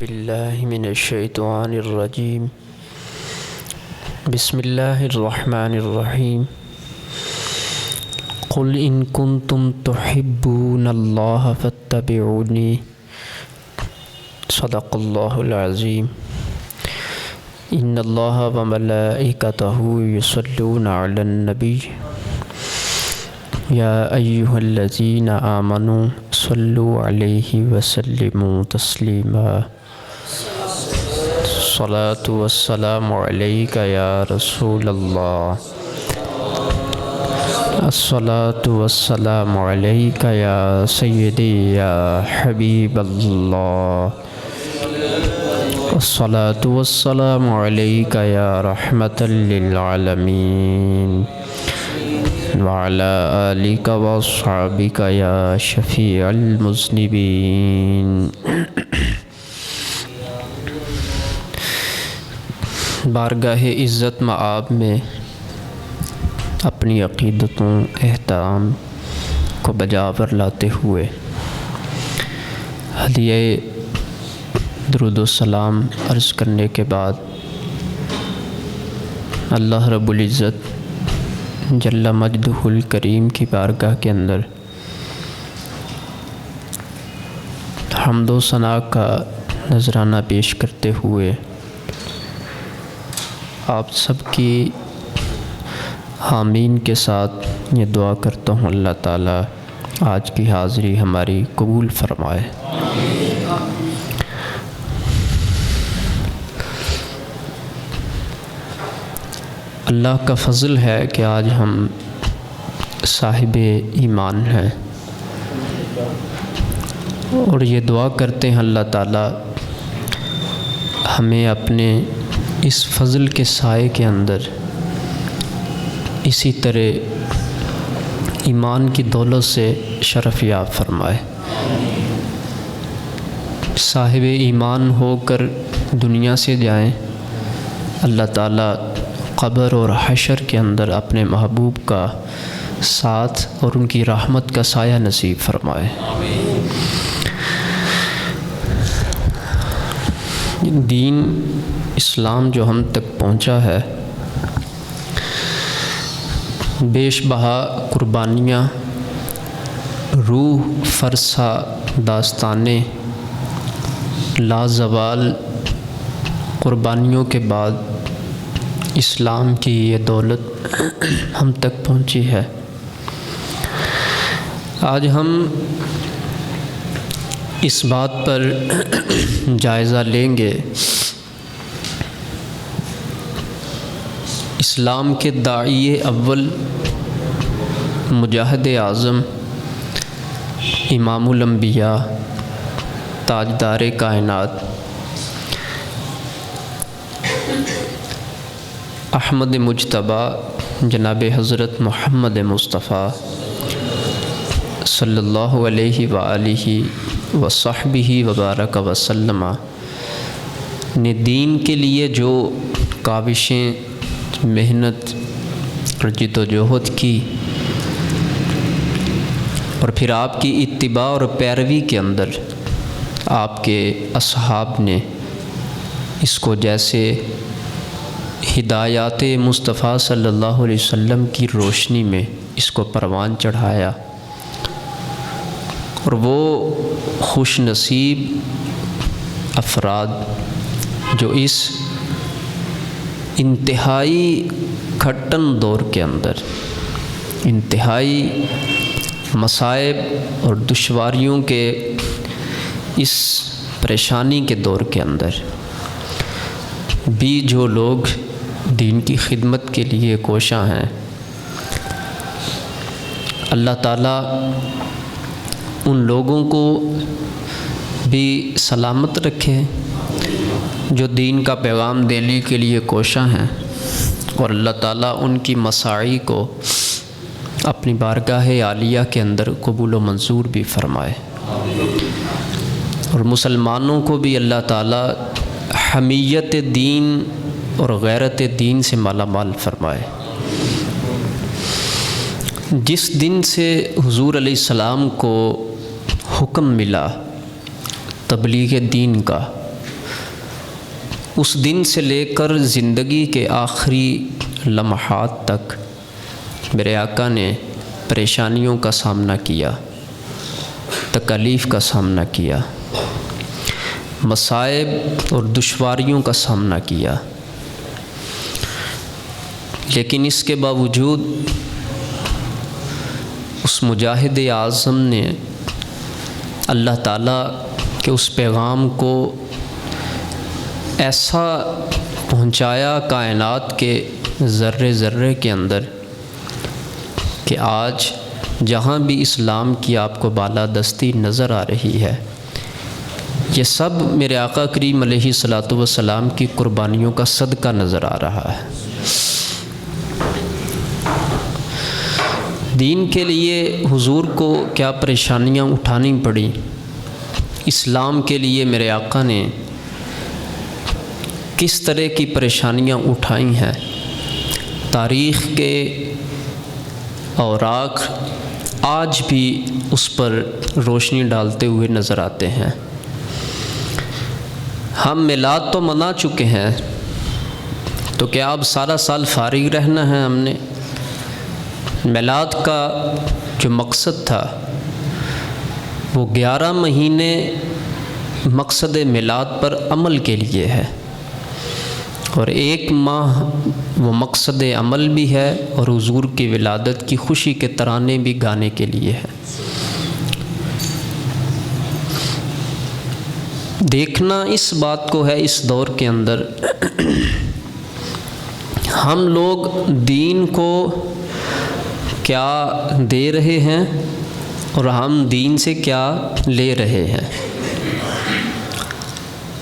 باللہ من الشیطان الرجیم بسم اللہ الرحمن الرحیم قل ان کنتم تحبون اللہ فاتبعونی صدق اللہ العظیم ان اللہ وملائکتہ یصلون علی النبی یا ایہا الذین آمنوا صلوا علیہ وسلموا تسلیما الصلاة والسلام علیک یا رسول اللہ الصلاة والسلام علیک یا سیدی یا حبیب اللہ الصلاة والسلام علیک یا رحمة للعالمین وعلى آلک واصحابک یا شفیع المذنبین۔ بارگاہ عزت مآب میں اپنی عقیدتوں احترام کو بجاور لاتے ہوئے ہدیہ درود و سلام عرض کرنے کے بعد اللہ رب العزت جل مجدہ الکریم کی بارگاہ کے اندر حمد و ثنا کا نذرانہ پیش کرتے ہوئے آپ سب کی آمین کے ساتھ یہ دعا کرتا ہوں اللہ تعالیٰ آج کی حاضری ہماری قبول فرمائے۔ اللہ کا فضل ہے کہ آج ہم صاحب ایمان ہیں اور یہ دعا کرتے ہیں اللہ تعالیٰ ہمیں اپنے اس فضل کے سائے کے اندر اسی طرح ایمان کی دولت سے شرف یاب فرمائے، صاحب ایمان ہو کر دنیا سے جائیں، اللہ تعالیٰ قبر اور حشر کے اندر اپنے محبوب کا ساتھ اور ان کی رحمت کا سایہ نصیب فرمائے۔ دین اسلام جو ہم تک پہنچا ہے بیش بہا قربانیاں، روح فرسا داستانیں، لازوال قربانیوں کے بعد اسلام کی یہ دولت ہم تک پہنچی ہے۔ آج ہم اس بات پر جائزہ لیں گے اسلام کے داعی اول، مجاہد اعظم، امام الانبیاء، تاجدار کائنات، احمد مجتبیٰ جناب حضرت محمد مصطفیٰ صلی اللہ علیہ وآلہ وصحبہ وبارک وسلم نے دین کے لیے جو کاوشیں، محنت اور جد و جہد کی، اور پھر آپ کی اتباع اور پیروی کے اندر آپ کے اصحاب نے اس کو جیسے ہدایات مصطفیٰ صلی اللہ علیہ وسلم کی روشنی میں اس کو پروان چڑھایا، اور وہ خوش نصیب افراد جو اس انتہائی کھٹن دور کے اندر، انتہائی مصائب اور دشواریوں کے اس پریشانی کے دور کے اندر بھی جو لوگ دین کی خدمت کے لیے کوشاں ہیں، اللہ تعالیٰ ان لوگوں کو بھی سلامت رکھے جو دین کا پیغام دینے کے لیے کوشاں ہیں، اور اللہ تعالیٰ ان کی مساعی کو اپنی بارگاہ عالیہ کے اندر قبول و منظور بھی فرمائے، اور مسلمانوں کو بھی اللہ تعالیٰ حمیت دین اور غیرت دین سے مالا مال فرمائے۔ جس دن سے حضور علیہ السلام کو حکم ملا تبلیغ دین کا، اس دن سے لے کر زندگی کے آخری لمحات تک میرے آقا نے پریشانیوں کا سامنا کیا، تکالیف کا سامنا کیا، مصائب اور دشواریوں کا سامنا کیا، لیکن اس کے باوجود اس مجاہد اعظم نے اللہ تعالیٰ کے اس پیغام کو ایسا پہنچایا کائنات کے ذرے ذرے کے اندر کہ آج جہاں بھی اسلام کی آپ کو بالادستی نظر آ رہی ہے، یہ سب میرے آقا کریم علیہ الصلاۃ والسلام کی قربانیوں کا صدقہ نظر آ رہا ہے۔ دین کے لیے حضور کو کیا پریشانیاں اٹھانی پڑیں، اسلام کے لیے میرے آقا نے کس طرح کی پریشانیاں اٹھائی ہیں، تاریخ کے اوراق آج بھی اس پر روشنی ڈالتے ہوئے نظر آتے ہیں۔ ہم میلاد تو منا چکے ہیں، تو کیا اب سارا سال فارغ رہنا ہے؟ ہم نے میلاد کا جو مقصد تھا وہ 11 مہینے مقصد میلاد پر عمل کے لیے ہے، اور 1 ماہ وہ مقصد عمل بھی ہے اور حضور کی ولادت کی خوشی کے ترانے بھی گانے کے لیے ہے۔ دیکھنا اس بات کو ہے اس دور کے اندر ہم لوگ دین کو کیا دے رہے ہیں اور ہم دین سے کیا لے رہے ہیں۔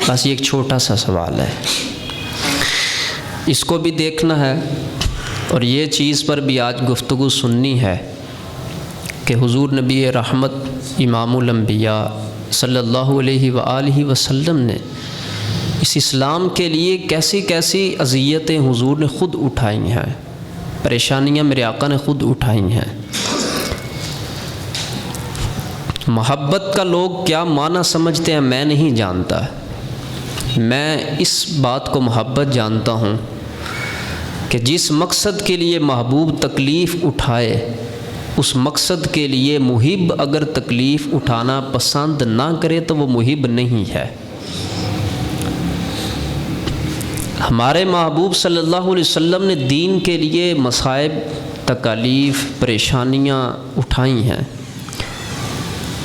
بس یہ ایک چھوٹا سا سوال ہے، اس کو بھی دیکھنا ہے، اور یہ چیز پر بھی آج گفتگو سننی ہے کہ حضور نبی رحمت امام الانبیاء صلی اللہ علیہ وآلہ وسلم نے اس اسلام کے لیے کیسی کیسی اذیتیں حضور نے خود اٹھائی ہیں، پریشانیاں میرے آقا نے خود اٹھائی ہیں۔ محبت کا لوگ کیا معنی سمجھتے ہیں میں نہیں جانتا، میں اس بات کو محبت جانتا ہوں کہ جس مقصد کے لیے محبوب تکلیف اٹھائے، اس مقصد کے لیے محب اگر تکلیف اٹھانا پسند نہ کرے تو وہ محب نہیں ہے۔ ہمارے محبوب صلی اللہ علیہ وسلم نے دین کے لیے مصائب، تکالیف، پریشانیاں اٹھائی ہیں،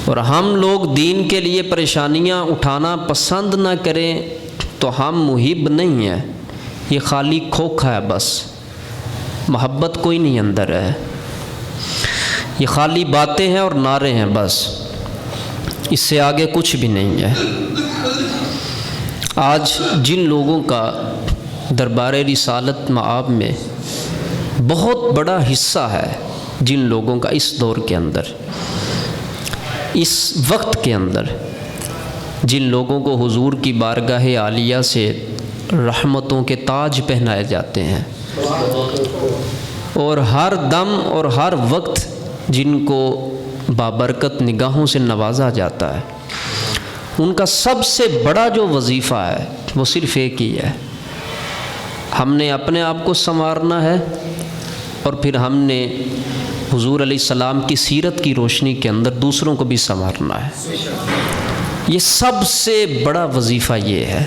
اور ہم لوگ دین کے لیے پریشانیاں اٹھانا پسند نہ کریں تو ہم محب نہیں ہیں، یہ خالی کھوکھا ہے، بس محبت کوئی نہیں اندر ہے، یہ خالی باتیں ہیں اور نعرے ہیں، بس اس سے آگے کچھ بھی نہیں ہے۔ آج جن لوگوں کا دربار رسالت مآب میں بہت بڑا حصہ ہے، جن لوگوں کا اس دور کے اندر، اس وقت کے اندر، جن لوگوں کو حضور کی بارگاہ عالیہ سے رحمتوں کے تاج پہنائے جاتے ہیں، اور ہر دم اور ہر وقت جن کو بابرکت نگاہوں سے نوازا جاتا ہے، ان کا سب سے بڑا جو وظیفہ ہے وہ صرف ایک ہی ہے، ہم نے اپنے آپ کو سنوارنا ہے، اور پھر ہم نے حضور علیہ السلام کی سیرت کی روشنی کے اندر دوسروں کو بھی سنوارنا ہے۔ یہ سب سے بڑا وظیفہ یہ ہے۔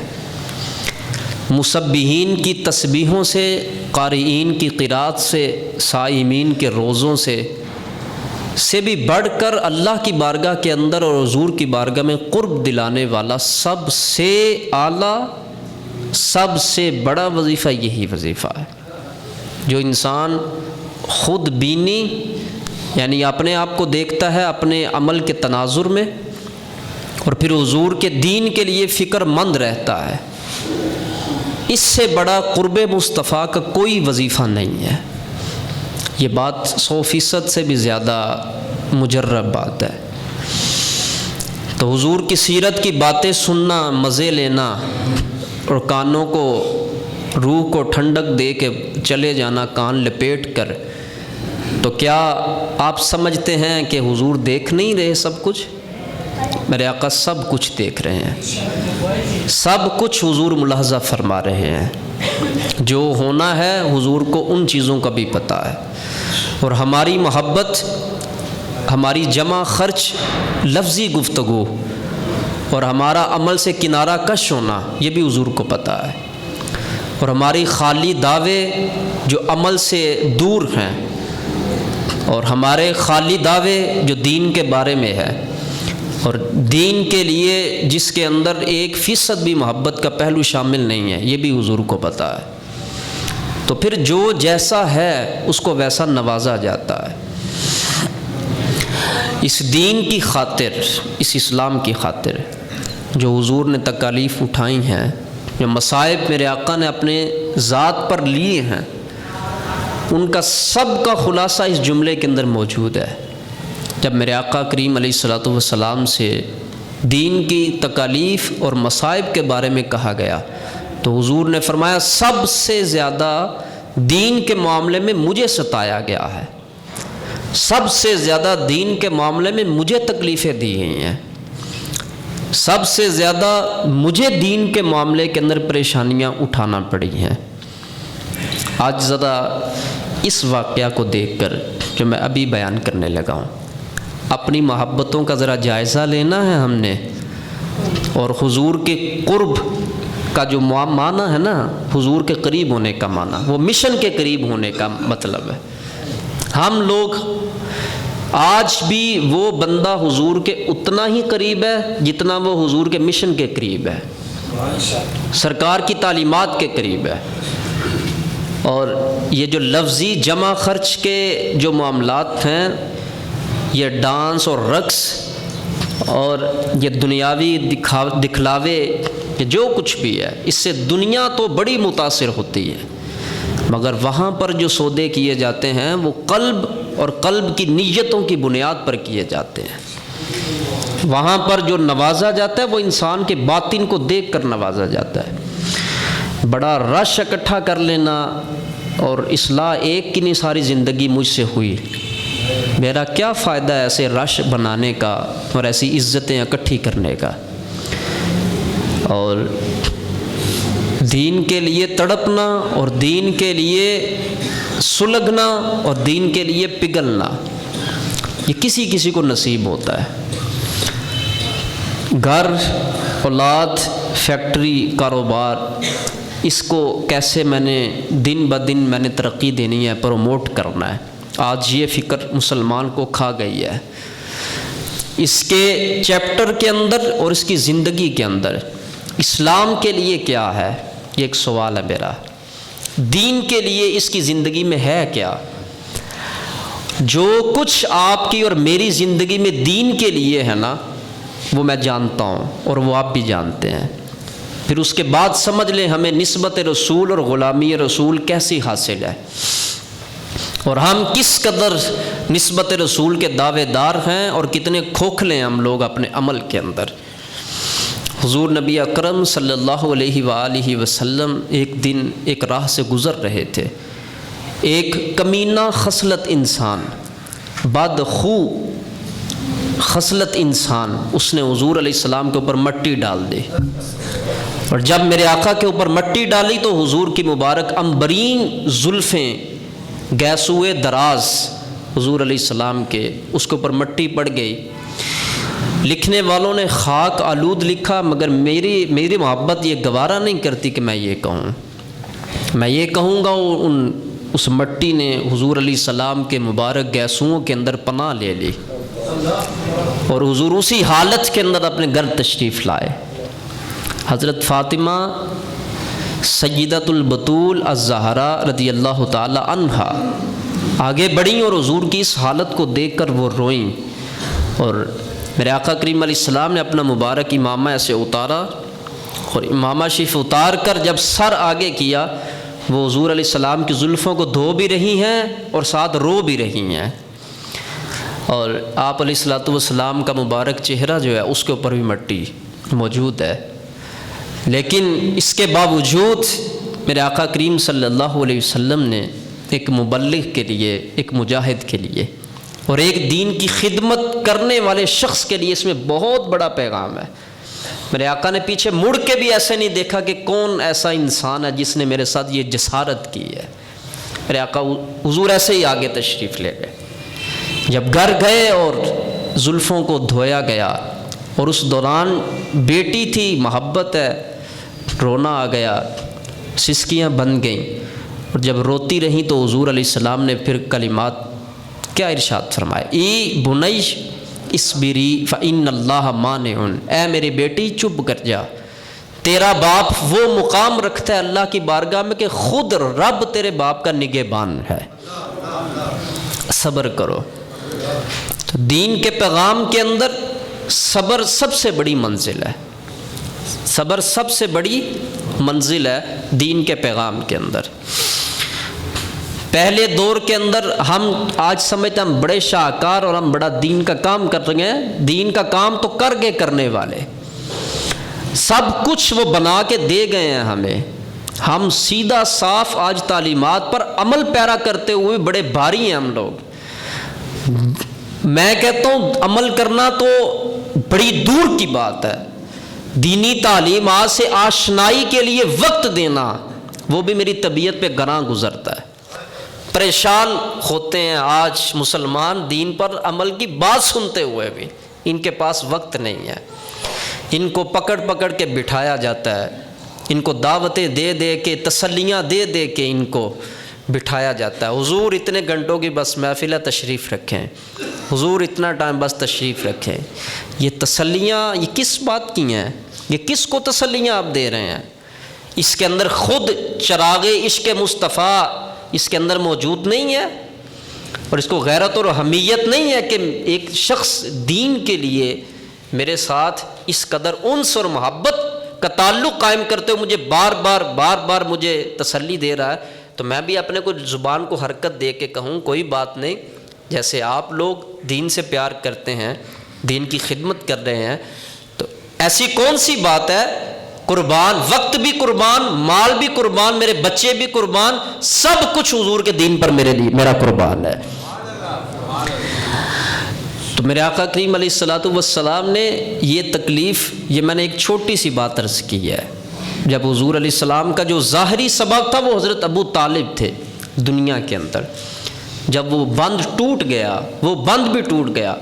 مسبحین کی تسبیحوں سے، قارئین کی قرات سے، صائمین کے روزوں سے بھی بڑھ کر اللہ کی بارگاہ کے اندر اور حضور کی بارگاہ میں قرب دلانے والا سب سے اعلیٰ، سب سے بڑا وظیفہ یہی وظیفہ ہے، جو انسان خود بینی یعنی اپنے آپ کو دیکھتا ہے اپنے عمل کے تناظر میں، اور پھر حضور کے دین کے لیے فکر مند رہتا ہے، اس سے بڑا قرب مصطفیٰ کا کوئی وظیفہ نہیں ہے۔ یہ بات 100% سے بھی زیادہ مجرب بات ہے۔ تو حضور کی سیرت کی باتیں سننا، مزے لینا، اور کانوں کو، روح کو ٹھنڈک دے کے چلے جانا کان لپیٹ کر، تو کیا آپ سمجھتے ہیں کہ حضور دیکھ نہیں رہے سب کچھ؟ میرے آقا سب کچھ دیکھ رہے ہیں۔ سب کچھ حضور ملاحظہ فرما رہے ہیں، جو ہونا ہے حضور کو ان چیزوں کا بھی پتہ ہے، اور ہماری محبت، ہماری جمع خرچ لفظی گفتگو اور ہمارا عمل سے کنارہ کش ہونا یہ بھی حضور کو پتہ ہے، اور ہماری خالی دعوے جو عمل سے دور ہیں اور ہمارے خالی دعوے جو دین کے بارے میں ہے اور دین کے لیے جس کے اندر 1% بھی محبت کا پہلو شامل نہیں ہے، یہ بھی حضور کو پتہ ہے۔ تو پھر جو جیسا ہے اس کو ویسا نوازا جاتا ہے۔ اس دین کی خاطر، اس اسلام کی خاطر جو حضور نے تکالیف اٹھائی ہیں، جو مصائب میرے آقا نے اپنے ذات پر لیے ہیں، ان کا سب کا خلاصہ اس جملے کے اندر موجود ہے۔ جب میرے آقا کریم علیہ الصلوۃ والسلام سے دین کی تکالیف اور مصائب کے بارے میں کہا گیا تو حضور نے فرمایا سب سے زیادہ دین کے معاملے میں مجھے ستایا گیا ہے، سب سے زیادہ دین کے معاملے میں مجھے تکلیفیں دی گئی ہیں، سب سے زیادہ مجھے دین کے معاملے کے اندر پریشانیاں اٹھانا پڑی ہیں۔ آج ذرا اس واقعہ کو دیکھ کر جو میں ابھی بیان کرنے لگا ہوں، اپنی محبتوں کا ذرا جائزہ لینا ہے ہم نے، اور حضور کے قرب کا جو معنی ہے نا، حضور کے قریب ہونے کا معنی، وہ مشن کے قریب ہونے کا مطلب ہے۔ ہم لوگ آج بھی وہ بندہ حضور کے اتنا ہی قریب ہے جتنا وہ حضور کے مشن کے قریب ہے، سرکار کی تعلیمات کے قریب ہے۔ اور یہ جو لفظی جمع خرچ کے جو معاملات ہیں، یہ ڈانس اور رقص اور یہ دنیاوی دکھلاوے، یہ جو کچھ بھی ہے، اس سے دنیا تو بڑی متاثر ہوتی ہے، مگر وہاں پر جو سودے کیے جاتے ہیں وہ قلب اور قلب کی نیتوں کی بنیاد پر کیے جاتے ہیں۔ وہاں پر جو نوازا جاتا ہے وہ انسان کے باطن کو دیکھ کر نوازا جاتا ہے۔ بڑا رش اکٹھا کر لینا اور اصلاح ایک کی نہیں ساری زندگی مجھ سے ہوئی، میرا کیا فائدہ ہے ایسے رش بنانے کا اور ایسی عزتیں اکٹھی کرنے کا؟ اور دین کے لیے تڑپنا اور دین کے لیے سلگنا اور دین کے لیے پگھلنا یہ کسی کسی کو نصیب ہوتا ہے۔ گھر، اولاد، فیکٹری، کاروبار، اس کو کیسے میں نے دن بدن میں نے ترقی دینی ہے، پروموٹ کرنا ہے، آج یہ فکر مسلمان کو کھا گئی ہے۔ اس کے چیپٹر کے اندر اور اس کی زندگی کے اندر اسلام کے لیے کیا ہے، یہ ایک سوال ہے میرا۔ دین کے لیے اس کی زندگی میں ہے کیا؟ جو کچھ آپ کی اور میری زندگی میں دین کے لیے ہے نا، وہ میں جانتا ہوں اور وہ آپ بھی جانتے ہیں۔ پھر اس کے بعد سمجھ لیں ہمیں نسبت رسول اور غلامی رسول کیسی حاصل ہے، اور ہم کس قدر نسبت رسول کے دعوے دار ہیں اور کتنے کھوکھلے ہیں ہم لوگ اپنے عمل کے اندر۔ حضور نبی اکرم صلی اللہ علیہ وآلہ وسلم ایک دن ایک راہ سے گزر رہے تھے، ایک کمینہ خصلت انسان، بدخو خصلت انسان، اس نے حضور علیہ السلام کے اوپر مٹی ڈال دی، اور جب میرے آقا کے اوپر مٹی ڈالی تو حضور کی مبارک عنبرین زلفیں گیسوئے دراز حضور علیہ السلام کے اس کے اوپر مٹی پڑ گئی۔ لکھنے والوں نے خاک آلود لکھا، مگر میری محبت یہ گوارا نہیں کرتی کہ میں یہ کہوں، میں یہ کہوں گا اس مٹی نے حضور علیہ السلام کے مبارک گیسوؤں کے اندر پناہ لے لی، اور حضور اسی حالت کے اندر اپنے گھر تشریف لائے۔ حضرت فاطمہ سیدۃ البطول الزہرا رضی اللہ تعالی عنہا آگے بڑھیں اور حضور کی اس حالت کو دیکھ کر وہ روئیں، اور میرے آقا کریم علیہ السلام نے اپنا مبارک امامہ ایسے اتارا، اور امامہ شریف اتار کر جب سر آگے کیا، وہ حضور علیہ السلام کی زلفوں کو دھو بھی رہی ہیں اور ساتھ رو بھی رہی ہیں، اور آپ علیہ الصلوۃ والسلام کا مبارک چہرہ جو ہے اس کے اوپر بھی مٹی موجود ہے۔ لیکن اس کے باوجود میرے آقا کریم صلی اللہ علیہ وسلم نے ایک مبلغ کے لیے، ایک مجاہد کے لیے اور ایک دین کی خدمت کرنے والے شخص کے لیے اس میں بہت بڑا پیغام ہے، میرے آقا نے پیچھے مڑ کے بھی ایسے نہیں دیکھا کہ کون ایسا انسان ہے جس نے میرے ساتھ یہ جسارت کی ہے. میرے آقا حضور ایسے ہی آگے تشریف لے گئے. جب گھر گئے اور زلفوں کو دھویا گیا اور اس دوران بیٹی تھی، محبت ہے، رونا آ گیا، سسکیاں بن گئیں، اور جب روتی رہیں تو حضور علیہ السلام نے پھر کلمات کیا ارشاد فرمائے، ای بنیش اصبری فإن اللہ مانع، اے میری بیٹی چپ کر جا، تیرا باپ وہ مقام رکھتا ہے اللہ کی بارگاہ میں کہ خود رب تیرے باپ کا نگہبان ہے، صبر کرو. تو دین کے پیغام کے اندر صبر سب سے بڑی منزل ہے، صبر سب سے بڑی منزل ہے دین کے پیغام کے اندر. پہلے دور کے اندر ہم آج سمجھتے ہیں ہم بڑے شاہکار اور ہم بڑا دین کا کام کر رہے ہیں. دین کا کام تو کر گئے کرنے والے، سب کچھ وہ بنا کے دے گئے ہیں ہمیں. ہم سیدھا صاف آج تعلیمات پر عمل پیرا کرتے ہوئے بڑے بھاری ہیں ہم لوگ. میں کہتا ہوں عمل کرنا تو بڑی دور کی بات ہے، دینی تعلیمات سے آشنائی کے لیے وقت دینا وہ بھی میری طبیعت پہ گراں گزرتا ہے. پریشان ہوتے ہیں آج مسلمان دین پر عمل کی بات سنتے ہوئے بھی، ان کے پاس وقت نہیں ہے. ان کو پکڑ پکڑ کے بٹھایا جاتا ہے، ان کو دعوتیں دے دے کے، تسلیاں دے دے کے ان کو بٹھایا جاتا ہے. حضور اتنے گھنٹوں کی بس محفل ہے، تشریف رکھیں، حضور اتنا ٹائم بس تشریف رکھیں. یہ تسلیاں یہ کس بات کی ہیں؟ یہ کس کو تسلیاں آپ دے رہے ہیں؟ اس کے اندر خود چراغ عشق مصطفیٰ اس کے اندر موجود نہیں ہے، اور اس کو غیرت اور حمیت نہیں ہے کہ ایک شخص دین کے لیے میرے ساتھ اس قدر انس اور محبت کا تعلق قائم کرتے ہوئے مجھے بار بار مجھے تسلی دے رہا ہے. تو میں بھی اپنے کو زبان کو حرکت دے کے کہوں کوئی بات نہیں، جیسے آپ لوگ دین سے پیار کرتے ہیں، دین کی خدمت کر رہے ہیں، تو ایسی کون سی بات ہے، قربان، وقت بھی قربان، مال بھی قربان، میرے بچے بھی قربان، سب کچھ حضور کے دین پر میرے لیے میرا قربان ہے. تو میرے آقا کریم علیہ الصلوۃ والسلام نے یہ تکلیف، یہ میں نے ایک چھوٹی سی بات عرض کی ہے. جب حضور علیہ السلام کا جو ظاہری سبب تھا وہ حضرت ابو طالب تھے دنیا کے اندر، جب وہ بند ٹوٹ گیا، وہ بند بھی ٹوٹ گیا،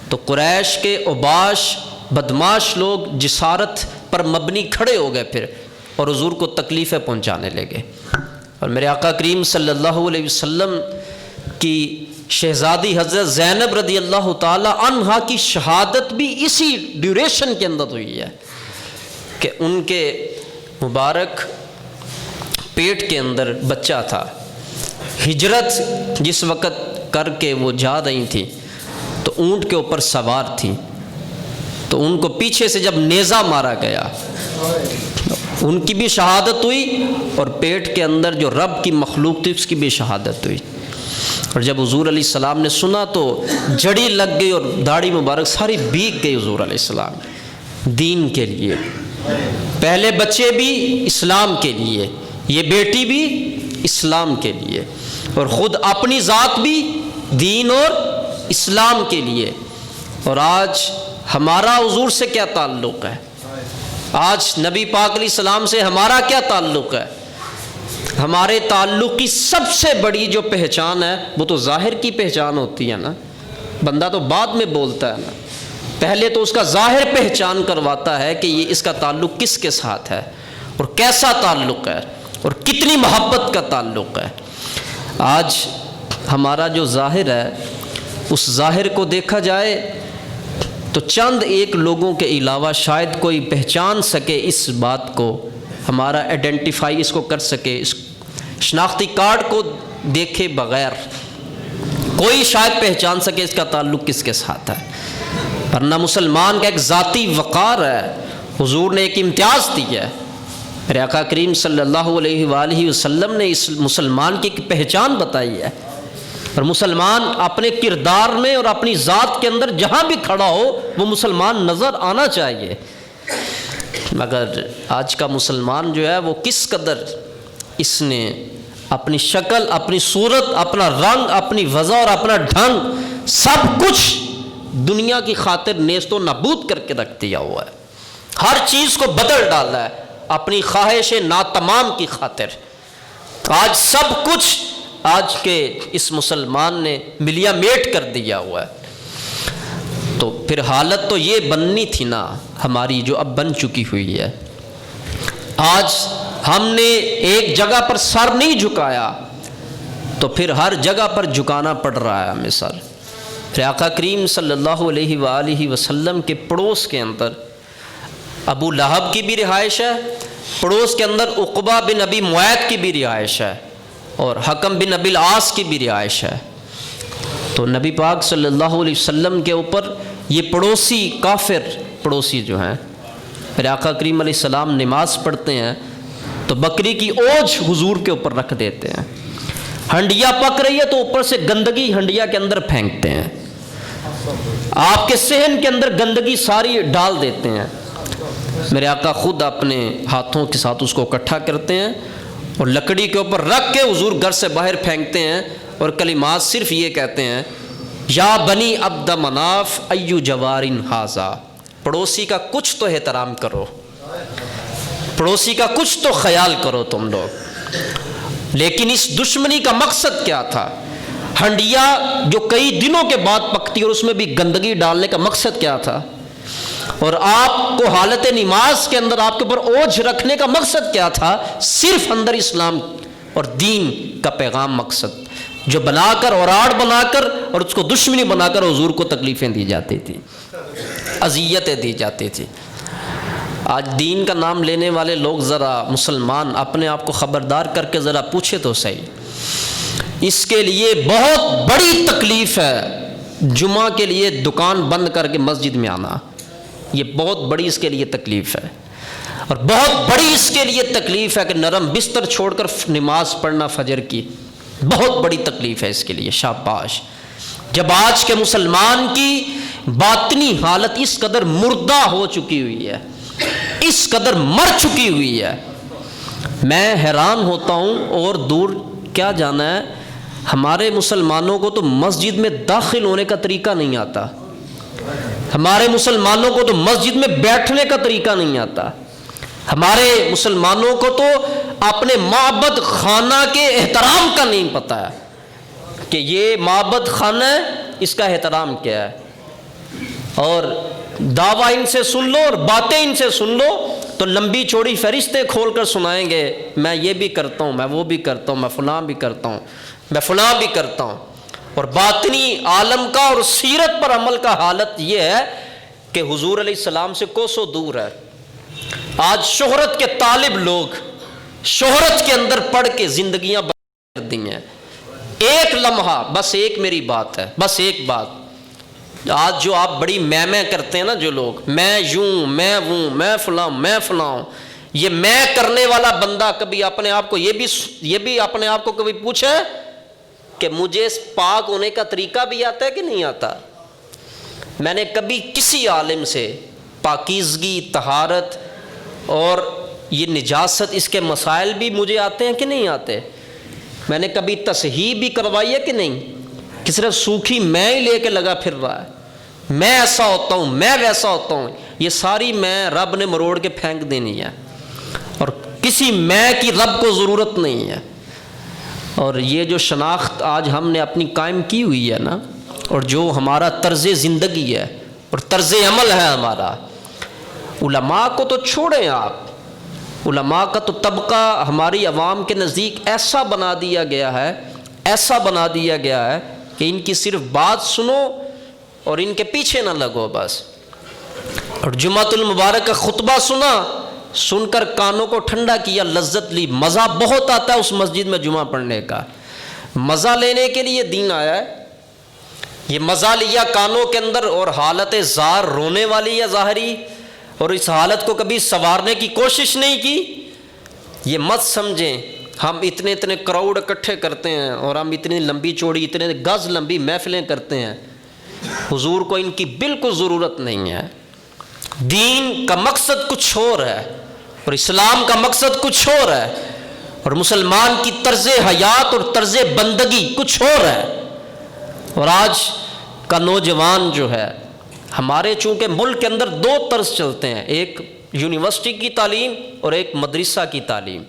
تو قریش کے اوباش بدماش لوگ جسارت پر مبنی کھڑے ہو گئے پھر، اور حضور کو تکلیفیں پہنچانے لگے. اور میرے آقا کریم صلی اللہ علیہ وسلم کی شہزادی حضرت زینب رضی اللہ تعالی عنہا کی شہادت بھی اسی ڈیوریشن کے اندر ہوئی ہے کہ ان کے مبارک پیٹ کے اندر بچہ تھا. ہجرت جس وقت کر کے وہ جا رہی تھی تو اونٹ کے اوپر سوار تھی، تو ان کو پیچھے سے جب نیزہ مارا گیا ان کی بھی شہادت ہوئی، اور پیٹ کے اندر جو رب کی مخلوق تھی اس کی بھی شہادت ہوئی. اور جب حضور علیہ السلام نے سنا تو جڑی لگ گئی اور داڑھی مبارک ساری بھیگ گئی حضور علیہ السلام دین کے لیے. پہلے بچے بھی اسلام کے لیے، یہ بیٹی بھی اسلام کے لیے، اور خود اپنی ذات بھی دین اور اسلام کے لیے. اور آج ہمارا حضور سے کیا تعلق ہے؟ آج نبی پاک علیہ السلام سے ہمارا کیا تعلق ہے؟ ہمارے تعلق کی سب سے بڑی جو پہچان ہے وہ تو ظاہر کی پہچان ہوتی ہے نا، بندہ تو بعد میں بولتا ہے نا، پہلے تو اس کا ظاہر پہچان کرواتا ہے کہ یہ اس کا تعلق کس کے ساتھ ہے اور کیسا تعلق ہے اور کتنی محبت کا تعلق ہے. آج ہمارا جو ظاہر ہے اس ظاہر کو دیکھا جائے تو چند ایک لوگوں کے علاوہ شاید کوئی پہچان سکے اس بات کو، ہمارا آئیڈینٹیفائی اس کو کر سکے، اس شناختی کارڈ کو دیکھے بغیر کوئی شاید پہچان سکے اس کا تعلق کس کے ساتھ ہے. ورنہ مسلمان کا ایک ذاتی وقار ہے، حضور نے ایک امتیاز دی ہے. میرے آقا کریم صلی اللہ علیہ وآلہ وسلم نے اس مسلمان کی ایک پہچان بتائی ہے، اور مسلمان اپنے کردار میں اور اپنی ذات کے اندر جہاں بھی کھڑا ہو وہ مسلمان نظر آنا چاہیے. مگر آج کا مسلمان جو ہے وہ کس قدر اس نے اپنی شکل، اپنی صورت، اپنا رنگ، اپنی وضع اور اپنا ڈھنگ سب کچھ دنیا کی خاطر نیست و نابود کر کے رکھ دیا ہوا ہے. ہر چیز کو بدل ڈالا ہے اپنی خواہش ناتمام کی خاطر۔ آج سب کچھ آج کے اس مسلمان نے ملیا میٹ کر دیا ہوا ہے۔ تو پھر حالت تو یہ بننی تھی نا ہماری، جو اب بن چکی ہوئی ہے۔ آج ہم نے ایک جگہ پر سر نہیں جھکایا تو پھر ہر جگہ پر جھکانا پڑ رہا ہے ہمیں سر۔ پھر آقا کریم صلی اللہ علیہ وآلہ وسلم کے پڑوس کے اندر ابو لہب کی بھی رہائش ہے، پڑوس کے اندر عقبہ بن ابی معیط کی بھی رہائش ہے، اور حکم بن ابی العاص کی بھی رہائش ہے۔ تو نبی پاک صلی اللہ علیہ وسلم کے اوپر یہ پڑوسی کافر پڑوسی جو ہیں، پھر آقا کریم علیہ السلام نماز پڑھتے ہیں تو بکری کی اوجھ حضور کے اوپر رکھ دیتے ہیں، ہنڈیا پک رہی ہے تو اوپر سے گندگی ہنڈیا کے اندر پھینکتے ہیں، آپ کے صحن کے اندر گندگی ساری ڈال دیتے ہیں۔ میرے آقا خود اپنے ہاتھوں کے ساتھ اس کو اکٹھا کرتے ہیں اور لکڑی کے اوپر رکھ کے حضور گھر سے باہر پھینکتے ہیں، اور کلمات صرف یہ کہتے ہیں، یا بنی عبد مناف ایو جوارن ھذا، پڑوسی کا کچھ تو احترام کرو، پڑوسی کا کچھ تو خیال کرو تم لوگ۔ لیکن اس دشمنی کا مقصد کیا تھا؟ ہنڈیا جو کئی دنوں کے بعد پکتی اور اس میں بھی گندگی ڈالنے کا مقصد کیا تھا؟ اور آپ کو حالت نماز کے اندر آپ کے اوپر اوجھ رکھنے کا مقصد کیا تھا؟ صرف اندر اسلام اور دین کا پیغام مقصد، جو بنا کر اور آڑ بنا کر اور اس کو دشمنی بنا کر حضور کو تکلیفیں دی جاتی تھی، اذیتیں دی جاتی تھی۔ آج دین کا نام لینے والے لوگ ذرا مسلمان اپنے آپ کو خبردار کر کے ذرا پوچھے تو صحیح، اس کے لیے بہت بڑی تکلیف ہے جمعہ کے لیے دکان بند کر کے مسجد میں آنا، یہ بہت بڑی اس کے لیے تکلیف ہے، اور بہت بڑی اس کے لیے تکلیف ہے کہ نرم بستر چھوڑ کر نماز پڑھنا فجر کی، بہت بڑی تکلیف ہے اس کے لیے۔ شاباش، جب آج کے مسلمان کی باطنی حالت اس قدر مردہ ہو چکی ہوئی ہے، اس قدر مر چکی ہوئی ہے، میں حیران ہوتا ہوں۔ اور دور کیا جانا ہے، ہمارے مسلمانوں کو تو مسجد میں داخل ہونے کا طریقہ نہیں آتا، ہمارے مسلمانوں کو تو مسجد میں بیٹھنے کا طریقہ نہیں آتا، ہمارے مسلمانوں کو تو اپنے معبد خانہ کے احترام کا نہیں پتہ ہے کہ یہ معبد خانہ ہے، اس کا احترام کیا ہے۔ اور دعویٰ ان سے سن لو اور باتیں ان سے سن لو تو لمبی چوڑی فہرستیں کھول کر سنائیں گے، میں یہ بھی کرتا ہوں، میں وہ بھی کرتا ہوں، میں فلاں بھی کرتا ہوں، میں فلاں بھی کرتا ہوں۔ اور باطنی عالم کا اور سیرت پر عمل کا حالت یہ ہے کہ حضور علیہ السلام سے کوسوں دور ہے۔ آج شہرت کے طالب لوگ شہرت کے اندر پڑھ کے زندگیاں برباد کر دی ہیں۔ ایک لمحہ، بس ایک میری بات ہے، بس ایک بات، آج جو آپ بڑی میں کرتے ہیں نا جو لوگ، میں یوں، میں وہ، میں فلاں، میں فلاں ہوں، یہ میں کرنے والا بندہ کبھی اپنے آپ کو یہ بھی اپنے آپ کو کبھی پوچھے کہ مجھے پاک ہونے کا طریقہ بھی آتا ہے کہ نہیں آتا؟ میں نے کبھی کسی عالم سے پاکیزگی، طہارت اور یہ نجاست، اس کے مسائل بھی مجھے آتے ہیں کہ نہیں آتے؟ میں نے کبھی تصحیح بھی کروائی ہے کہ نہیں؟ کہ صرف سوکھی میں ہی لے کے لگا پھر رہا ہے، میں ایسا ہوتا ہوں، میں ویسا ہوتا ہوں، یہ ساری میں رب نے مروڑ کے پھینک دینی ہے، اور کسی میں کی رب کو ضرورت نہیں ہے۔ اور یہ جو شناخت آج ہم نے اپنی قائم کی ہوئی ہے نا، اور جو ہمارا طرز زندگی ہے اور طرز عمل ہے ہمارا، علماء کو تو چھوڑیں آپ، علماء کا تو طبقہ ہماری عوام کے نزدیک ایسا بنا دیا گیا ہے، ایسا بنا دیا گیا ہے کہ ان کی صرف بات سنو اور ان کے پیچھے نہ لگو بس۔ اور جمعۃ المبارک کا خطبہ سن کر کانوں کو ٹھنڈا کیا، لذت لی، مزہ بہت آتا ہے اس مسجد میں جمعہ پڑھنے کا، مزہ لینے کے لیے دین آیا ہے، یہ مزہ لیا کانوں کے اندر، اور حالت زار رونے والی ہے ظاہری، اور اس حالت کو کبھی سنوارنے کی کوشش نہیں کی۔ یہ مت سمجھیں ہم اتنے کراؤڈ اکٹھے کرتے ہیں اور ہم اتنی لمبی چوڑی، اتنے گز لمبی محفلیں کرتے ہیں، حضور کو ان کی بالکل ضرورت نہیں ہے۔ دین کا مقصد کچھ اور ہے اور اسلام کا مقصد کچھ اور ہے، اور مسلمان کی طرز حیات اور طرز بندگی کچھ اور ہے۔ اور آج کا نوجوان جو ہے، ہمارے چونکہ ملک کے اندر دو طرز چلتے ہیں، ایک یونیورسٹی کی تعلیم اور ایک مدرسہ کی تعلیم.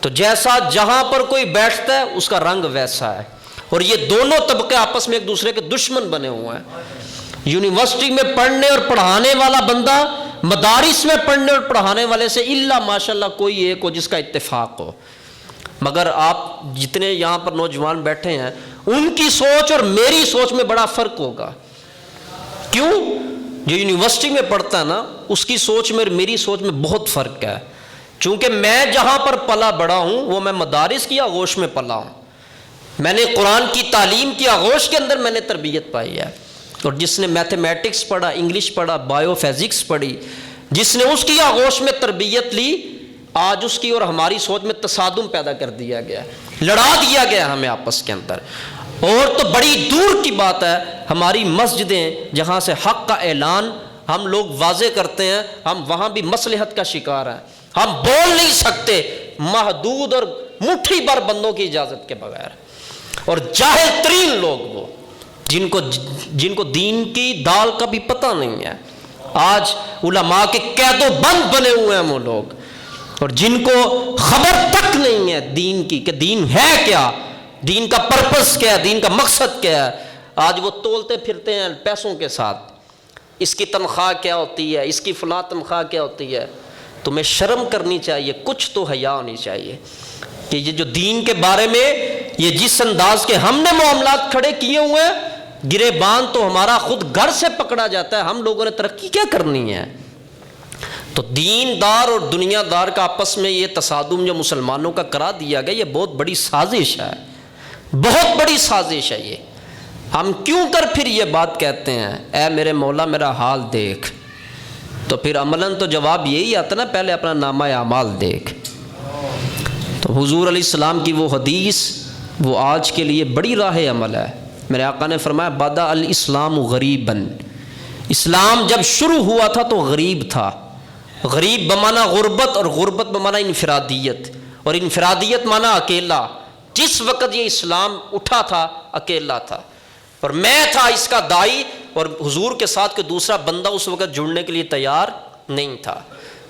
تو جیسا جہاں پر کوئی بیٹھتا ہے اس کا رنگ ویسا ہے، اور یہ دونوں طبقے آپس میں ایک دوسرے کے دشمن بنے ہوئے ہیں. یونیورسٹی میں پڑھنے اور پڑھانے والا بندہ مدارس میں پڑھنے اور پڑھانے والے سے الا ماشاءاللہ کوئی ایک ہو جس کا اتفاق ہو. مگر آپ جتنے یہاں پر نوجوان بیٹھے ہیں ان کی سوچ اور میری سوچ میں بڑا فرق ہوگا. کیوں؟ جو یونیورسٹی میں پڑھتا ہے نا اس کی سوچ میں اور میری سوچ میں بہت فرق ہے. چونکہ میں جہاں پر پلا بڑا ہوں وہ میں مدارس کی آغوش میں پلا ہوں. میں نے قرآن کی تعلیم کی آغوش کے اندر میں نے تربیت پائی ہے. اور جس نے میتھمیٹکس پڑھا، انگلش پڑھا، بایو فزکس پڑھی، جس نے اس کی آغوش میں تربیت لی، آج اس کی اور ہماری سوچ میں تصادم پیدا کر دیا گیا، لڑا دیا گیا ہمیں آپس کے اندر. اور تو بڑی دور کی بات ہے ہماری مسجدیں جہاں سے حق کا اعلان ہم لوگ واضح کرتے ہیں، ہم وہاں بھی مصلحت کا شکار ہیں. ہم بول نہیں سکتے محدود اور مٹھی بھر بندوں کی اجازت کے بغیر. اور جاہل ترین لوگ وہ جن کو دین کی دال کا بھی پتہ نہیں ہے، آج علماء کے قید و بند بنے ہوئے ہیں وہ لوگ، اور جن کو خبر تک نہیں ہے دین کی کہ دین ہے کیا، دین کا پرپس کیا ہے، دین کا مقصد کیا ہے. آج وہ تولتے پھرتے ہیں پیسوں کے ساتھ، اس کی تنخواہ کیا ہوتی ہے، اس کی فلاں تنخواہ کیا ہوتی ہے. تمہیں شرم کرنی چاہیے، کچھ تو حیا ہونی چاہیے کہ یہ جو دین کے بارے میں یہ جس انداز کے ہم نے معاملات کھڑے کیے ہوئے ہیں، گریبان تو ہمارا خود گھر سے پکڑا جاتا ہے. ہم لوگوں نے ترقی کیا کرنی ہے؟ تو دین دار اور دنیا دار کا آپس میں یہ تصادم جو مسلمانوں کا کرا دیا گیا، یہ بہت بڑی سازش ہے، بہت بڑی سازش ہے. یہ ہم کیوں کر پھر یہ بات کہتے ہیں اے میرے مولا میرا حال دیکھ؟ تو پھر عملاً تو جواب یہی آتا نا، پہلے اپنا نامہ اعمال دیکھ. تو حضور علیہ السلام کی وہ حدیث وہ آج کے لیے بڑی راہ عمل ہے. میرے آقا نے فرمایا بدا الاسلام غریباً، اسلام جب شروع ہوا تھا تو غریب تھا. غریب بمانا غربت، اور غربت بمانا انفرادیت، اور انفرادیت مانا اکیلا. جس وقت یہ اسلام اٹھا تھا اکیلا تھا، اور میں تھا اس کا دائی، اور حضور کے ساتھ کوئی دوسرا بندہ اس وقت جڑنے کے لیے تیار نہیں تھا.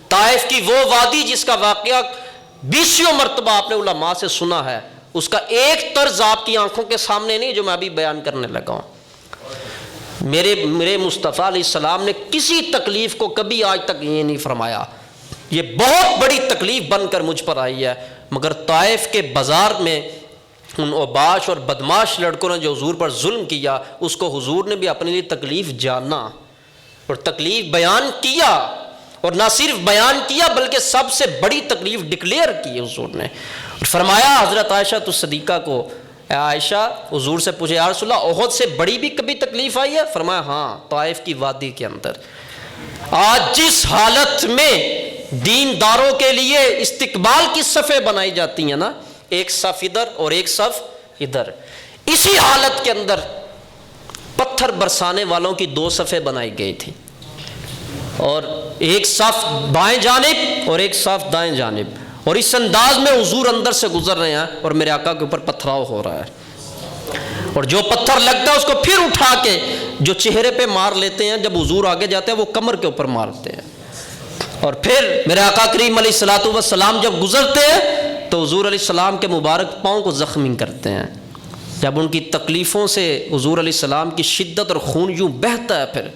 طائف کی وہ وادی جس کا واقعہ 20 مرتبہ آپ نے علماء سے سنا ہے، اس کا ایک طرز آپ کی آنکھوں کے سامنے نہیں جو میں ابھی بیان کرنے لگا ہوں. میرے مصطفیٰ علیہ السلام نے کسی تکلیف کو کبھی آج تک یہ نہیں فرمایا یہ بہت بڑی تکلیف بن کر مجھ پر آئی ہے. مگر طائف کے بازار میں ان اوباش اور بدماش لڑکوں نے جو حضور پر ظلم کیا، اس کو حضور نے بھی اپنے لیے تکلیف جانا اور تکلیف بیان کیا، اور نہ صرف بیان کیا بلکہ سب سے بڑی تکلیف ڈکلیئر کی حضور نے. اور فرمایا حضرت عائشہ صدیقہ کو، اے عائشہ، حضور سے پوچھے یا رسول اللہ احد سے بڑی بھی کبھی تکلیف آئی ہے؟ فرمایا ہاں، طائف کی وادی کے اندر. آج جس حالت میں دینداروں کے لیے استقبال کی صفیں بنائی جاتی ہیں نا، ایک صف ادھر اور ایک صف ادھر، اسی حالت کے اندر پتھر برسانے والوں کی 2 صفیں بنائی گئی تھی، اور ایک صف بائیں جانب اور ایک صف دائیں جانب، اور اس انداز میں حضور اندر سے گزر رہے ہیں اور میرے آقا کے اوپر پتھراؤ ہو رہا ہے. اور جو پتھر لگتا ہے اس کو پھر اٹھا کے جو چہرے پہ مار لیتے ہیں، جب حضور آگے جاتے ہیں وہ کمر کے اوپر مارتے ہیں. اور پھر میرے آقا کریم علیہ الصلوۃ والسلام جب گزرتے ہیں تو حضور علیہ السلام کے مبارک پاؤں کو زخمی کرتے ہیں. جب ان کی تکلیفوں سے حضور علیہ السلام کی شدت اور خون یوں بہتا ہے، پھر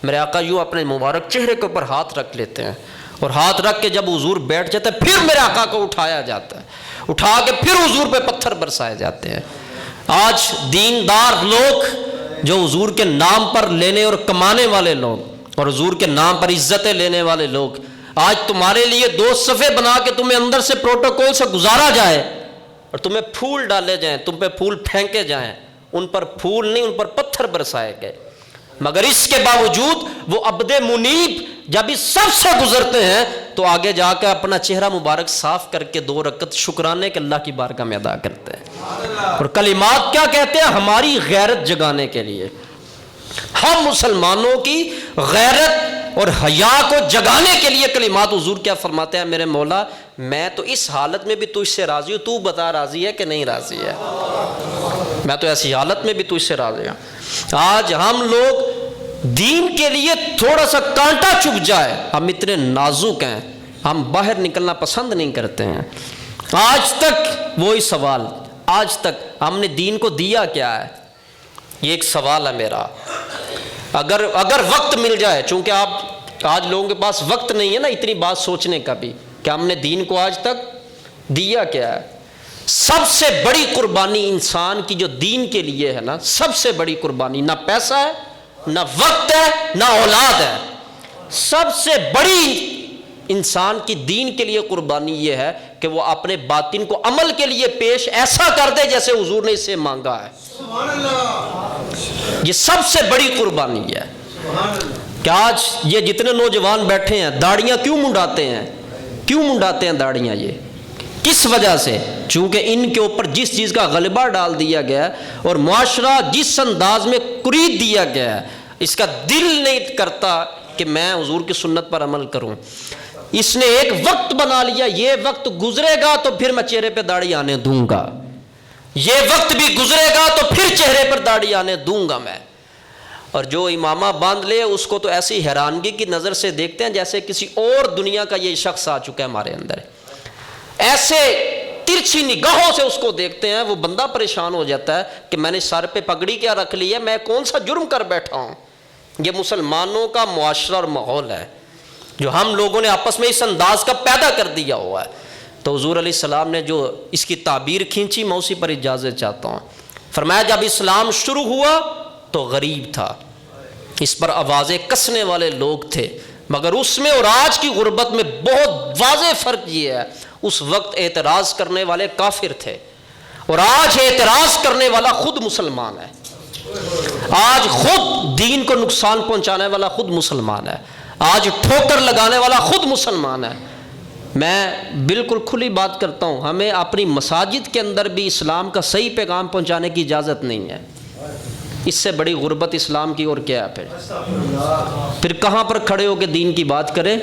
میرے آقا یوں اپنے مبارک چہرے کے اوپر ہاتھ رکھ لیتے ہیں، اور ہاتھ رکھ کے جب حضور بیٹھ جاتے ہیں پھر میرے آقا کو اٹھایا جاتا ہے، اٹھا کے پھر حضور پہ پتھر برسائے جاتے ہیں. آج دیندار لوگ جو حضور کے نام پر لینے اور کمانے والے لوگ اور حضور کے نام پر عزتیں لینے والے لوگ، آج تمہارے لیے 2 صفیں بنا کے تمہیں اندر سے پروٹوکول سے گزارا جائے اور تمہیں پھول ڈالے جائیں، تم پہ پھول پھینکے جائیں. ان پر پھول نہیں، ان پر پتھر برسائے گئے. مگر اس کے باوجود وہ عبد منیب جب اس سب سے گزرتے ہیں تو آگے جا کے اپنا چہرہ مبارک صاف کر کے 2 رکعت شکرانے کے اللہ کی بارگاہ میں ادا کرتے ہیں، اور کلمات کیا کہتے ہیں؟ ہماری غیرت جگانے کے لیے، ہم مسلمانوں کی غیرت اور حیا کو جگانے کے لیے کلمات. حضور کیا فرماتے ہیں؟ میرے مولا میں تو اس حالت میں بھی تجھ سے راضی ہوں، تو بتا راضی ہے کہ نہیں راضی ہے؟ میں تو ایسی حالت میں بھی تجھ سے راضی ہوں. آج ہم لوگ دین کے لیے تھوڑا سا کانٹا چبھ جائے ہم اتنے نازک ہیں، ہم باہر نکلنا پسند نہیں کرتے ہیں۔ آج تک وہی سوال، آج تک ہم نے دین کو دیا کیا ہے؟ یہ ایک سوال ہے میرا۔ اگر وقت مل جائے، چونکہ آپ آج لوگوں کے پاس وقت نہیں ہے نا اتنی بات سوچنے کا بھی کہ ہم نے دین کو آج تک دیا کیا ہے۔ سب سے بڑی قربانی انسان کی جو دین کے لیے ہے نا، سب سے بڑی قربانی، نہ پیسہ ہے، نہ وقت ہے، نہ اولاد ہے، سب سے بڑی انسان کی دین کے لیے قربانی یہ ہے کہ وہ اپنے باطن کو عمل کے لیے پیش ایسا کر دے جیسے حضور نے اسے مانگا ہے۔ یہ سب سے بڑی قربانی ہے کہ آج یہ جتنے نوجوان بیٹھے ہیں داڑیاں کیوں منڈاتے ہیں؟ کیوں منڈاتے ہیں داڑیاں؟ یہ کس وجہ سے؟ چونکہ ان کے اوپر جس چیز کا غلبہ ڈال دیا گیا ہے اور معاشرہ جس انداز میں قرید دیا گیا ہے، اس کا دل نہیں کرتا کہ میں حضور کی سنت پر عمل کروں۔ اس نے ایک وقت بنا لیا، یہ وقت گزرے گا تو پھر میں چہرے پہ داڑھی آنے دوں گا، یہ وقت بھی گزرے گا تو پھر چہرے پر داڑھی آنے دوں گا میں۔ اور جو امامہ باندھ لے اس کو تو ایسی حیرانگی کی نظر سے دیکھتے ہیں جیسے کسی اور دنیا کا یہ شخص آ چکا ہے ہمارے اندر، ایسے ترچھی نگاہوں سے اس کو دیکھتے ہیں، وہ بندہ پریشان ہو جاتا ہے کہ میں نے سر پہ پگڑی کیا رکھ لی ہے، میں کون سا جرم کر بیٹھا ہوں۔ یہ مسلمانوں کا معاشرہ اور ماحول ہے جو ہم لوگوں نے آپس میں اس انداز کا پیدا کر دیا ہوا ہے۔ تو حضور علیہ السلام نے جو اس کی تعبیر کھینچی میں اسی پر اجازت چاہتا ہوں۔ فرمایا جب اسلام شروع ہوا تو غریب تھا، اس پر آوازیں کسنے والے لوگ تھے، مگر اس میں اور آج کی غربت میں بہت واضح فرق یہ ہے، اس وقت اعتراض کرنے والے کافر تھے اور آج اعتراض کرنے والا خود مسلمان ہے، آج خود دین کو نقصان پہنچانے والا خود مسلمان ہے، آج ٹھوکر لگانے والا خود مسلمان ہے۔ میں بالکل کھلی بات کرتا ہوں، ہمیں اپنی مساجد کے اندر بھی اسلام کا صحیح پیغام پہنچانے کی اجازت نہیں ہے۔ اس سے بڑی غربت اسلام کی اور کیا ہے؟ پھر کہاں پر کھڑے ہو کے دین کی بات کریں؟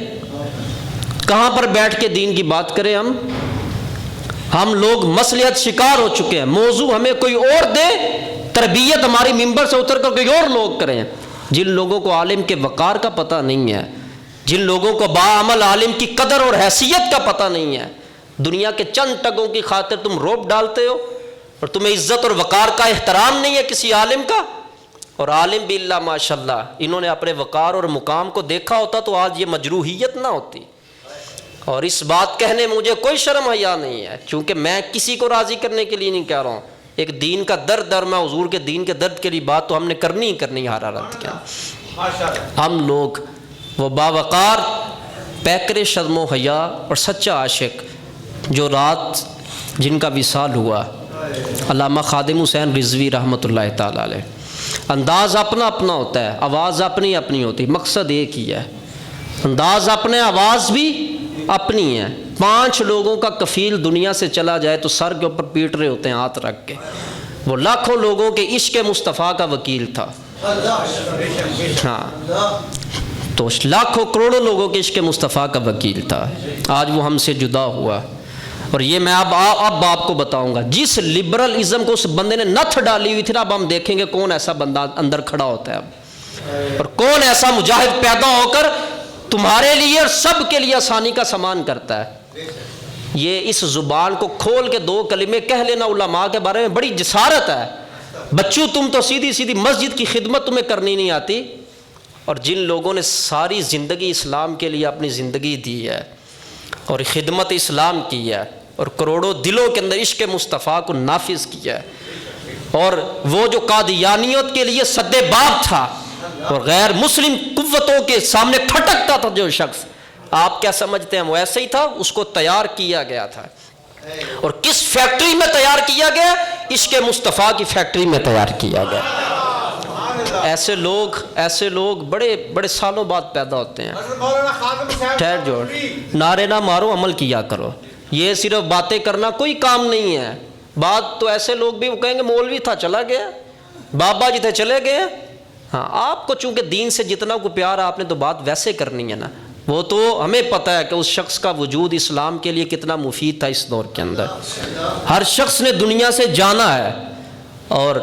کہاں پر بیٹھ کے دین کی بات کریں؟ ہم لوگ مصلحت شکار ہو چکے ہیں، موضوع ہمیں کوئی اور دے، تربیت ہماری ممبر سے اتر کر کوئی اور لوگ کریں۔ جن لوگوں کو عالم کے وقار کا پتہ نہیں ہے، جن لوگوں کو باعمل عالم کی قدر اور حیثیت کا پتہ نہیں ہے، دنیا کے چند ٹگوں کی خاطر تم روب ڈالتے ہو اور تمہیں عزت اور وقار کا احترام نہیں ہے کسی عالم کا۔ اور عالم بھی اللہ ماشاءاللہ انہوں نے اپنے وقار اور مقام کو دیکھا ہوتا تو آج یہ مجروحیت نہ ہوتی۔ اور اس بات کہنے میں مجھے کوئی شرم حیا نہیں ہے، چونکہ میں کسی کو راضی کرنے کے لیے نہیں کہہ رہا ہوں، ایک دین کا درد، اور میں حضور کے دین کے درد کے لیے بات تو ہم نے کرنی ہی کرنی ہے حرارت کیا۔ ہم لوگ وہ باوقار پیکر شرم و حیا اور سچا عاشق جو رات جن کا وصال ہوا، علامہ خادم حسین رضوی رحمۃ اللہ تعالی علیہ، انداز اپنا اپنا ہوتا ہے، آواز اپنی اپنی ہوتی، مقصد ایک ہی ہے، انداز اپنے، آواز بھی اپنی ہے۔ 5 لوگوں کا کفیل دنیا سے چلا جائے تو سر کے اوپر پیٹ رہے ہوتے ہیں ہاتھ رکھ کے، وہ لاکھوں لوگوں کے عشق مصطفیٰ کا وکیل تھا، ہاں، تو لاکھوں کروڑوں لوگوں کے عشق مصطفیٰ کا وکیل تھا۔ آج وہ ہم سے جدا ہوا، اور یہ میں اب آپ کو بتاؤں گا، جس لبرل ازم کو اس بندے نے نتھ ڈالی ہوئی تھی نا، اب ہم دیکھیں گے کون ایسا بندہ اندر کھڑا ہوتا ہے اب، اور کون ایسا مجاہد پیدا ہو کر تمہارے لیے اور سب کے لیے آسانی کا سامان کرتا ہے۔ یہ اس زبان کو کھول کے 2 کلمے کہہ لینا علماء کے بارے میں بڑی جسارت ہے۔ بچوں تم تو سیدھی سیدھی مسجد کی خدمت تمہیں کرنی نہیں آتی، اور جن لوگوں نے ساری زندگی اسلام کے لیے اپنی زندگی دی ہے اور خدمت اسلام کی ہے اور کروڑوں دلوں کے اندر عشق مصطفیٰ کو نافذ کیا ہے، اور وہ جو قادیانیت کے لیے سد باب تھا اور غیر مسلم قوتوں کے سامنے کھٹکتا تھا جو شخص، آپ کیا سمجھتے ہیں وہ ایسے ہی تھا؟ اس کو تیار کیا گیا تھا، اور کس فیکٹری میں تیار کیا گیا؟ عشق مصطفیٰ کی فیکٹری میں تیار کیا گیا۔ ایسے لوگ بڑے بڑے سالوں بعد پیدا ہوتے ہیں۔ ٹھہر جوڑ، نعرے نہ مارو، عمل کیا کرو، یہ صرف باتیں کرنا کوئی کام نہیں ہے۔ بات تو ایسے لوگ بھی وہ کہیں گے مولوی تھا چلا گیا، بابا جی تھے چلے گئے، ہاں آپ کو چونکہ دین سے جتنا کو پیار آپ نے تو بات ویسے کرنی ہے نا، وہ تو ہمیں پتہ ہے کہ اس شخص کا وجود اسلام کے لیے کتنا مفید تھا اس دور کے اندر، ہر شخص نے دنیا سے جانا ہے۔ اور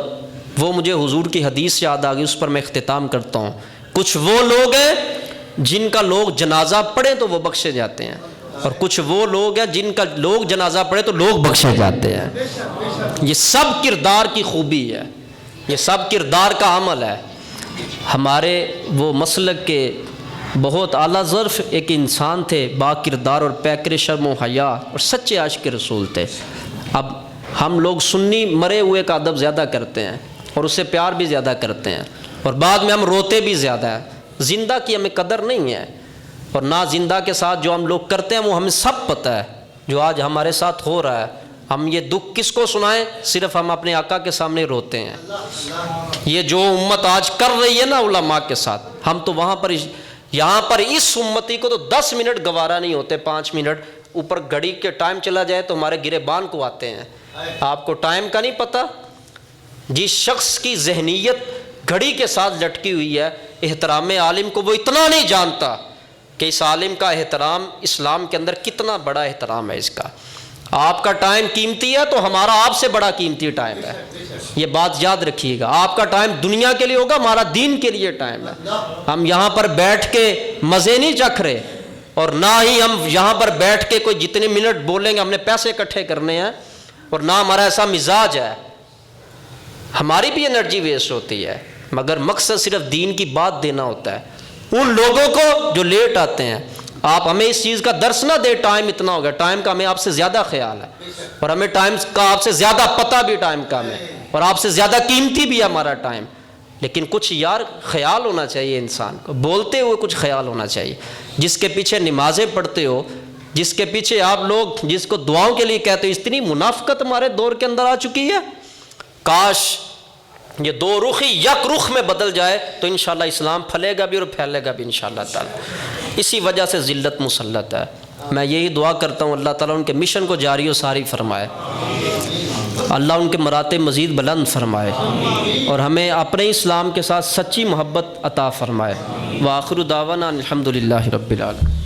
وہ مجھے حضور کی حدیث یاد آ گئی، اس پر میں اختتام کرتا ہوں، کچھ وہ لوگ ہیں جن کا لوگ جنازہ پڑھیں تو وہ بخشے جاتے ہیں، اور کچھ وہ لوگ ہیں جن کا لوگ جنازہ پڑھے تو لوگ بخشے جاتے ہیں۔ یہ سب کردار کی خوبی ہے، یہ سب کردار کا عمل ہے۔ ہمارے وہ مسلک کے بہت اعلیٰ ظرف ایک انسان تھے، با کردار اور پیکر شرم و حیا اور سچے عاشق رسول تھے۔ اب ہم لوگ سنی مرے ہوئے کا ادب زیادہ کرتے ہیں اور اس سے پیار بھی زیادہ کرتے ہیں، اور بعد میں ہم روتے بھی زیادہ ہیں۔ زندہ کی ہمیں قدر نہیں ہے، اور نہ زندہ کے ساتھ جو ہم لوگ کرتے ہیں وہ ہمیں سب پتہ ہے، جو آج ہمارے ساتھ ہو رہا ہے۔ ہم یہ دکھ کس کو سنائیں؟ صرف ہم اپنے آقا کے سامنے روتے ہیں۔ یہ جو امت آج کر رہی ہے نا علماء کے ساتھ، ہم تو وہاں پر یہاں پر اس امتی کو تو 10 منٹ گوارا نہیں ہوتے، 5 منٹ اوپر گھڑی کے ٹائم چلا جائے تو ہمارے گریبان کو آتے ہیں۔ آپ کو ٹائم کا نہیں پتہ؟ جس شخص کی ذہنیت گھڑی کے ساتھ لٹکی ہوئی ہے، احترام عالم کو وہ اتنا نہیں جانتا کہ اس عالم کا احترام اسلام کے اندر کتنا بڑا احترام ہے اس کا۔ آپ کا ٹائم قیمتی ہے تو ہمارا آپ سے بڑا قیمتی ٹائم ہے، یہ بات یاد رکھیے گا۔ آپ کا ٹائم دنیا کے لیے ہوگا، ہمارا دین کے لیے ٹائم ہے۔ ہم یہاں پر بیٹھ کے مزے نہیں چکھ رہے، اور نہ ہی ہم یہاں پر بیٹھ کے کوئی جتنے منٹ بولیں گے ہم نے پیسے اکٹھے کرنے ہیں، اور نہ ہمارا ایسا مزاج ہے۔ ہماری بھی انرجی ویسٹ ہوتی ہے، مگر مقصد صرف دین کی بات دینا ہوتا ہے۔ ان لوگوں کو جو لیٹ آتے ہیں، آپ ہمیں اس چیز کا درس نہ دے ٹائم اتنا ہو گیا، ٹائم کا ہمیں آپ سے زیادہ خیال ہے، اور ہمیں ٹائم کا آپ سے زیادہ پتہ بھی ٹائم کا ہمیں، اور آپ سے زیادہ قیمتی بھی ہے ہمارا ٹائم۔ لیکن کچھ یار خیال ہونا چاہیے انسان کو، بولتے ہوئے کچھ خیال ہونا چاہیے۔ جس کے پیچھے نمازیں پڑھتے ہو، جس کے پیچھے آپ لوگ جس کو دعاؤں کے لیے کہتے ہو، اتنی منافقت ہمارے دور کے اندر آ چکی ہے۔ کاش یہ دو رخی یک رخ میں بدل جائے تو انشاءاللہ اسلام پھلے گا بھی اور پھیلے گا بھی انشاءاللہ تعالی۔ اسی وجہ سے ذلت مسلط ہے۔ میں یہی دعا کرتا ہوں اللہ تعالیٰ ان کے مشن کو جاری و ساری فرمائے، اللہ ان کے مراتب مزید بلند فرمائے، اور ہمیں اپنے اسلام کے ساتھ سچی محبت عطا فرمائے۔ وآخر دعوانا الحمدللہ رب العالمین۔